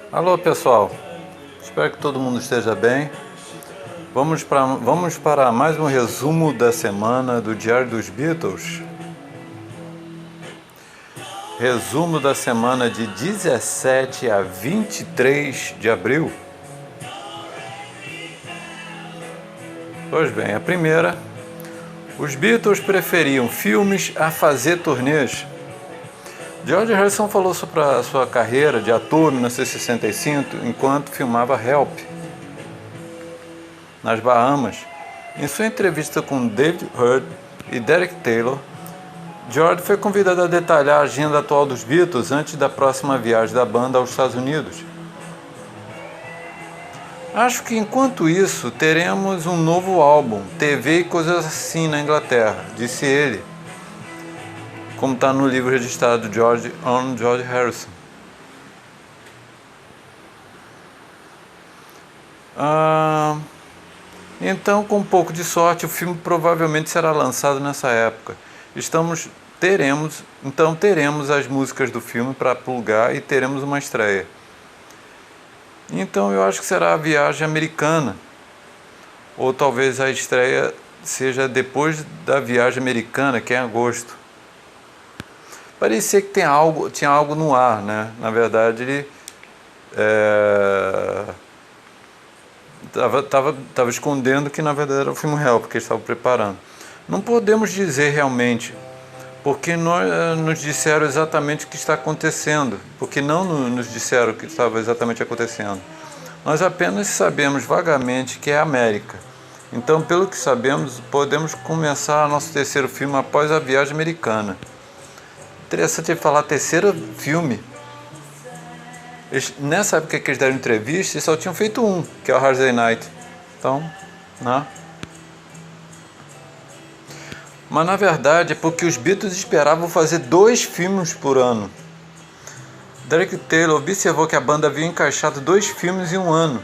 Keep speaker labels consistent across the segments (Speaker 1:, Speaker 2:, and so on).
Speaker 1: Alô pessoal, espero que todo mundo esteja bem. Vamos para mais um resumo da semana do Diário dos Beatles. Resumo da semana de 17 a 23 de abril. Pois bem, a primeira: os Beatles preferiam filmes a fazer turnês. George Harrison falou sobre a sua carreira de ator em 1965 enquanto filmava Help, nas Bahamas. Em sua entrevista com David Hurd e Derek Taylor, George foi convidado a detalhar a agenda atual dos Beatles antes da próxima viagem da banda aos Estados Unidos. Acho que enquanto isso teremos um novo álbum, TV e coisas assim na Inglaterra, disse ele, como está no livro registrado George Harrison. Então, com um pouco de sorte, o filme provavelmente será lançado nessa época. Teremos as músicas do filme para plugar e teremos uma estreia. Então eu acho que será a viagem americana. Ou talvez a estreia seja depois da viagem americana, que é em agosto. Parecia que tinha algo no ar, né? Na verdade, ele estava escondendo que na verdade era o filme real, porque eles estavam preparando. Não podemos dizer realmente, porque nos disseram exatamente o que está acontecendo, porque não nos disseram o que estava exatamente acontecendo. Nós apenas sabemos vagamente que é a América. Então, pelo que sabemos, podemos começar nosso terceiro filme após a viagem americana. Interessante ele falar terceiro filme. Nessa época que eles deram entrevista, eles só tinham feito um, que é o Hard Day Night. Então, né? Mas na verdade é porque os Beatles esperavam fazer 2 filmes por ano. Derek Taylor observou que a banda havia encaixado 2 filmes em um ano.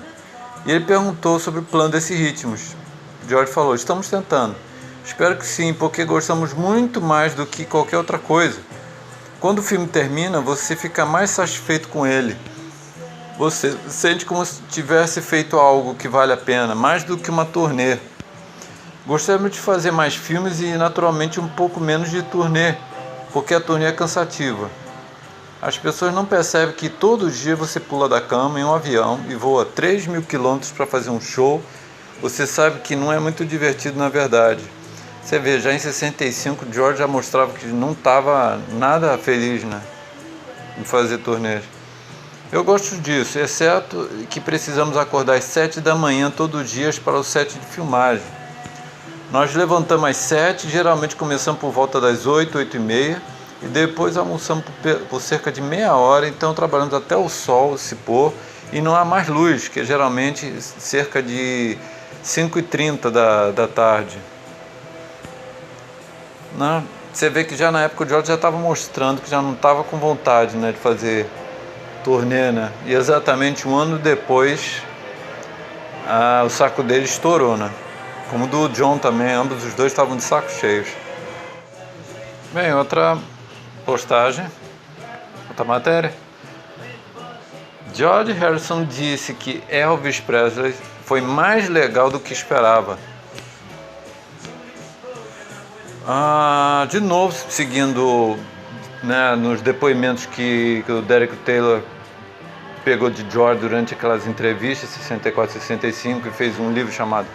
Speaker 1: E ele perguntou sobre o plano desses ritmos. George falou: estamos tentando. Espero que sim, porque gostamos muito mais do que qualquer outra coisa. Quando o filme termina, você fica mais satisfeito com ele. Você sente como se tivesse feito algo que vale a pena, mais do que uma turnê. Gostaríamos de fazer mais filmes e naturalmente um pouco menos de turnê, porque a turnê é cansativa. As pessoas não percebem que todo dia você pula da cama em um avião e voa 3.000 quilômetros para fazer um show. Você sabe que não é muito divertido na verdade. Você vê, já em 65, George já mostrava que não estava nada feliz, né, em fazer turnês. Eu gosto disso, exceto que precisamos acordar às 7 da manhã todos os dias para o set de filmagem. Nós levantamos às 7, geralmente começamos por volta das 8, 8h30 e depois almoçamos por cerca de meia hora, então trabalhamos até o sol se pôr e não há mais luz, que é geralmente cerca de 5h30 da tarde. Não, você vê que já na época o George já estava mostrando que já não estava com vontade, né, de fazer turnê, né? E exatamente um ano depois o saco dele estourou, né? Como o do John também, ambos os dois estavam de saco cheios. Bem, outra postagem, outra matéria. George Harrison disse que Elvis Presley foi mais legal do que esperava. De novo, seguindo, né, nos depoimentos que o Derek Taylor pegou de George durante aquelas entrevistas, 64 e 65, e fez um livro chamado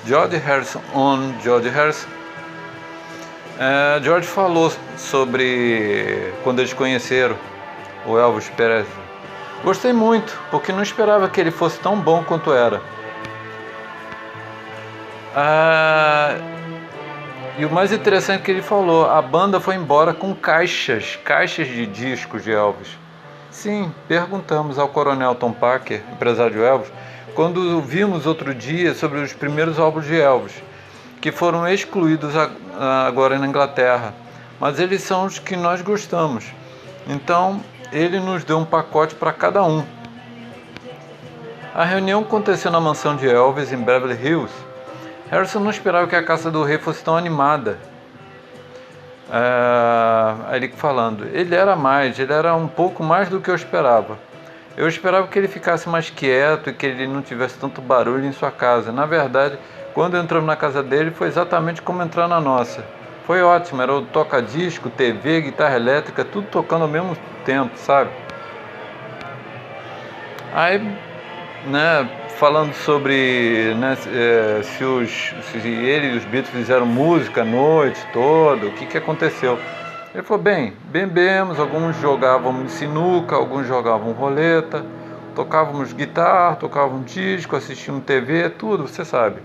Speaker 1: George Harrison on George Harrison. George falou sobre quando eles conheceram o Elvis Presley. Gostei muito, porque não esperava que ele fosse tão bom quanto era. E o mais interessante é que ele falou, a banda foi embora com caixas de discos de Elvis. Sim, perguntamos ao coronel Tom Parker, empresário de Elvis, quando vimos outro dia sobre os primeiros álbuns de Elvis, que foram excluídos agora na Inglaterra, mas eles são os que nós gostamos. Então, ele nos deu um pacote para cada um. A reunião aconteceu na mansão de Elvis, em Beverly Hills. Harrison não esperava que a Caça do Rei fosse tão animada. Ele falando, ele era um pouco mais do que eu esperava. Eu esperava que ele ficasse mais quieto e que ele não tivesse tanto barulho em sua casa. Na verdade, quando entramos na casa dele, foi exatamente como entrar na nossa. Foi ótimo, era o toca-disco, TV, guitarra elétrica, tudo tocando ao mesmo tempo, sabe? Aí, né, falando sobre, né, se ele e os Beatles fizeram música a noite toda, o que aconteceu? Ele falou, bem, bebemos, alguns jogavam sinuca, alguns jogavam roleta, tocávamos guitarra, tocávamos disco, assistíamos TV, tudo, você sabe.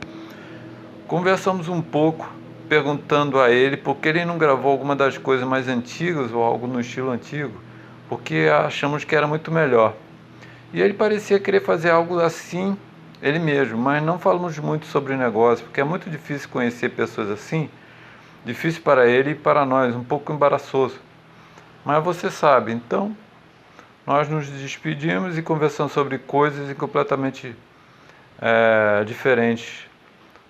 Speaker 1: Conversamos um pouco, perguntando a ele por que ele não gravou alguma das coisas mais antigas ou algo no estilo antigo, porque achamos que era muito melhor. E ele parecia querer fazer algo assim, ele mesmo, mas não falamos muito sobre o negócio, porque é muito difícil conhecer pessoas assim, difícil para ele e para nós, um pouco embaraçoso. Mas você sabe, então, nós nos despedimos e conversamos sobre coisas completamente diferentes,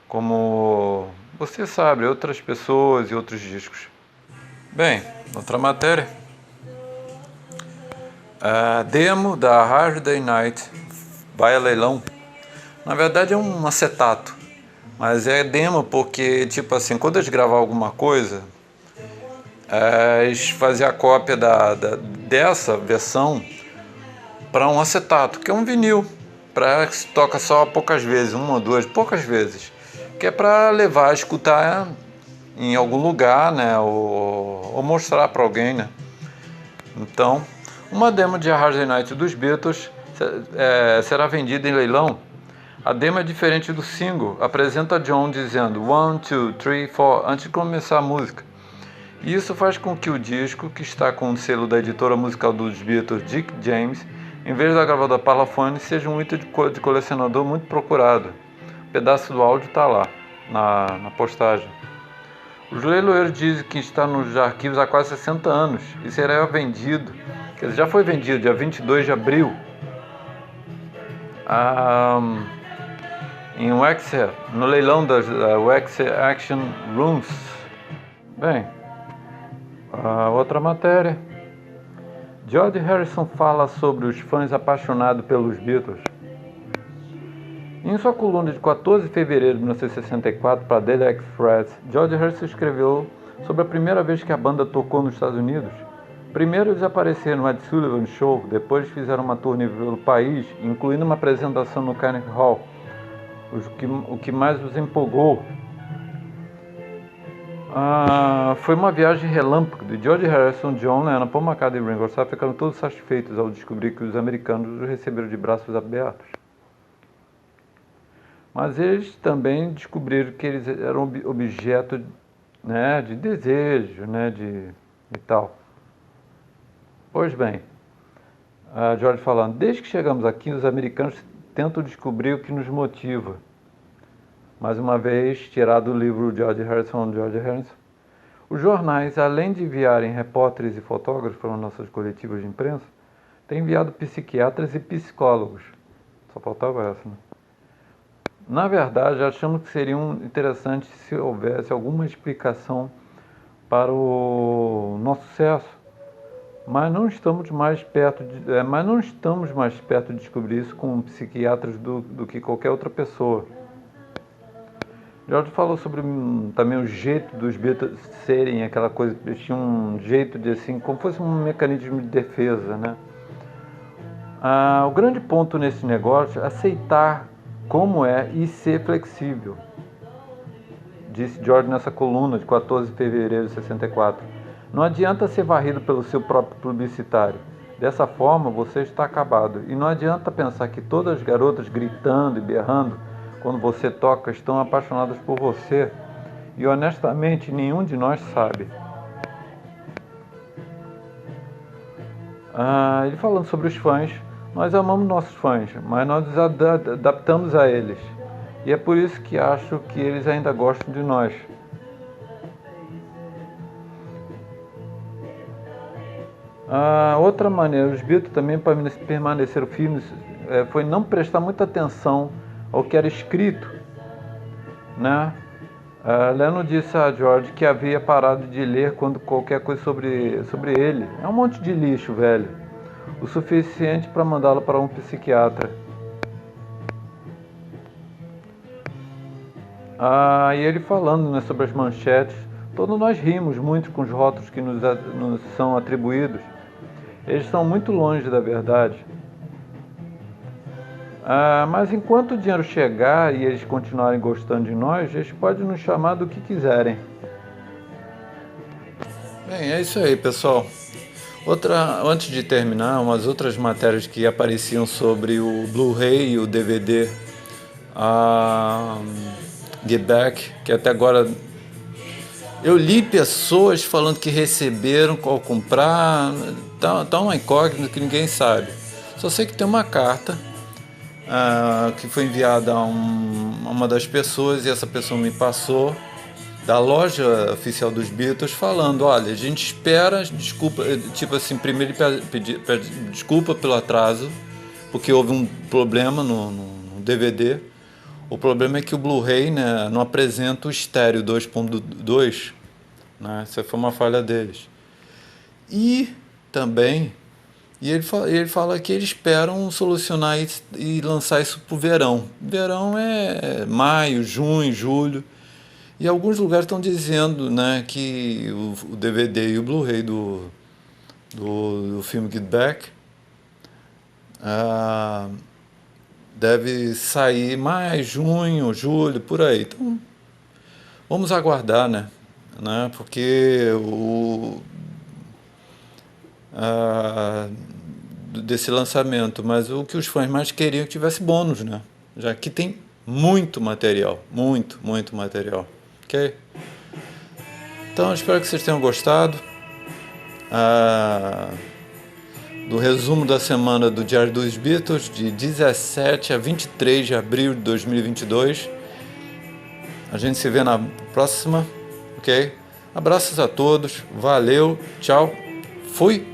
Speaker 1: como você sabe, outras pessoas e outros discos. Bem, outra matéria. A demo da Hard Day Night vai a leilão. Na verdade é um acetato, mas é demo porque, tipo assim, quando eles gravar alguma coisa, eles fazem a cópia dessa versão para um acetato, que é um vinil, para que se toca só poucas vezes, uma ou duas, poucas vezes, que é para levar a escutar em algum lugar, né, ou mostrar para alguém, né. Então, uma demo de A Hard Day Night dos Beatles será vendida em leilão. A demo é diferente do single, apresenta John dizendo 1, 2, 3, 4 antes de começar a música. E isso faz com que o disco, que está com o selo da editora musical dos Beatles, Dick James, em vez da gravadora Parlophone, seja um item de colecionador muito procurado. Um pedaço do áudio está lá, na postagem. Os leiloeiros dizem que está nos arquivos há quase 60 anos e será vendido, quer dizer, já foi vendido dia 22 de abril, em Wexer, no leilão das Wexer Action Rooms. Bem, outra matéria. George Harrison fala sobre os fãs apaixonados pelos Beatles. Em sua coluna de 14 de fevereiro de 1964 para Daily Express, George Harrison escreveu sobre a primeira vez que a banda tocou nos Estados Unidos. Primeiro eles apareceram no Ed Sullivan Show, depois fizeram uma turnê pelo país, incluindo uma apresentação no Carnegie Hall. O que mais os empolgou foi uma viagem relâmpago de George Harrison, John Lennon, Paul McCartney e Ringo Starr ficaram todos satisfeitos ao descobrir que os americanos os receberam de braços abertos. Mas eles também descobriram que eles eram objeto, né, de desejo, né, e tal. Pois bem, George falando, desde que chegamos aqui, os americanos tentam descobrir o que nos motiva. Mais uma vez, tirado do livro George Harrison. Os jornais, além de enviarem repórteres e fotógrafos para nossas coletivas de imprensa, têm enviado psiquiatras e psicólogos. Só faltava essa, né? Na verdade, achamos que seria interessante se houvesse alguma explicação para o nosso sucesso, mas não estamos mais perto de descobrir isso com psiquiatras do que qualquer outra pessoa. George falou sobre também o jeito dos Beatles serem aquela coisa, eles tinham um jeito de assim, como fosse um mecanismo de defesa, né? O grande ponto nesse negócio é aceitar como é e ser flexível, disse George nessa coluna de 14 de fevereiro de 64. Não adianta ser varrido pelo seu próprio publicitário. Dessa forma você está acabado. E não adianta pensar que todas as garotas gritando e berrando quando você toca estão apaixonadas por você. E honestamente nenhum de nós sabe. Ele falando sobre os fãs. Nós amamos nossos fãs, mas nós nos adaptamos a eles. E é por isso que acho que eles ainda gostam de nós. Outra maneira, os Beatles também permaneceram firmes, foi não prestar muita atenção ao que era escrito, né? Lennon disse a George que havia parado de ler quando qualquer coisa sobre ele. É um monte de lixo, velho. o suficiente para mandá-lo para um psiquiatra. E ele falando, né, sobre as manchetes, todos nós rimos muito com os rótulos que nos são atribuídos. Eles são muito longe da verdade. Mas enquanto o dinheiro chegar e eles continuarem gostando de nós, eles podem nos chamar do que quiserem. Bem, é isso aí, pessoal. Antes de terminar, umas outras matérias que apareciam sobre o Blu-ray e o DVD Get Back, que até agora eu li pessoas falando que receberam, qual comprar, tá uma incógnita que ninguém sabe. Só sei que tem uma carta que foi enviada a uma das pessoas, e essa pessoa me passou, da loja oficial dos Beatles, falando: olha, a gente espera, desculpa, tipo assim, primeiro pede desculpa pelo atraso, porque houve um problema no DVD. O problema é que o Blu-ray, né, não apresenta o estéreo 2.2, né? Essa foi uma falha deles. E também, ele fala que eles esperam solucionar isso e lançar isso para o verão. Verão é maio, junho, julho. E alguns lugares estão dizendo, né, que o DVD e o Blu-ray do filme Get Back deve sair mais junho, julho, por aí. Então, vamos aguardar, né? Porque desse lançamento, mas o que os fãs mais queriam que tivesse bônus, né? Já que tem muito material, muito material. Ok? Então, espero que vocês tenham gostado do resumo da semana do Diário dos Beatles, de 17 a 23 de abril de 2022. A gente se vê na próxima, ok? Abraços a todos, valeu, tchau, fui!